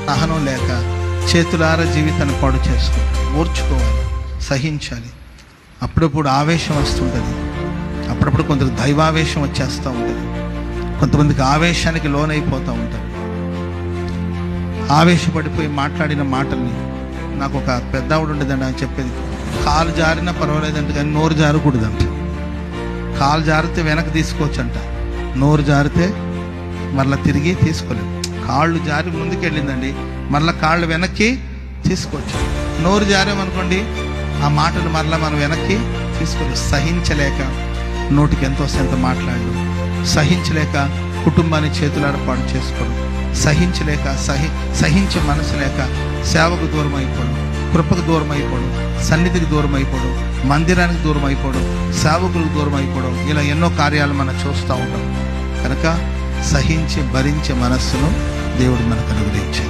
సహనం లేక చేతులారా జీవితాన్ని పాడు చేసుకోవాలి. ఓర్చుకోవాలి, సహించాలి. అప్పుడప్పుడు ఆవేశం వస్తుంటుంది, అప్పుడప్పుడు కొందరికి దైవావేశం వచ్చేస్తూ ఉంటుంది, కొంతమందికి ఆవేశానికి లోనైపోతూ ఉంటారు. ఆవేశపడిపోయి మాట్లాడిన మాటల్ని, నాకు ఒక పెద్ద ఆవిడ ఉండేదండి, అని చెప్పేది, కాలు జారినా పర్వాలేదంట కానీ నోరు జారకూడదంట. కాలు జారితే వెనక్కి తీసుకోవచ్చు అంట, నోరు జారితే మరలా తిరిగి తీసుకోలేదు. కాళ్ళు జారి ముందుకు వెళ్ళిందండి, మరలా కాళ్ళు వెనక్కి తీసుకోవచ్చు. నోరు జారేమనుకోండి, ఆ మాటలు మరలా మనం వెనక్కి తీసుకోవచ్చు. సహించలేక నోటికి ఎంతో ఎంత మాట్లాడు, సహించలేక కుటుంబాన్ని చేతులార పాడు చేసుకోవడం, సహించలేక సహించే మనసు లేక సేవకు దూరం అయిపోవడం, కృపకు దూరం అయిపోవడం, సన్నిధికి దూరం అయిపోవడం, మందిరానికి దూరం అయిపోవడం, సేవకులకు దూరం అయిపోవడం, ఇలా ఎన్నో కార్యాలు మనం చూస్తూ ఉంటాం. కనుక సహించి భరించే మనస్సును దేవుడు మనకు అనుగ్రహించాడు.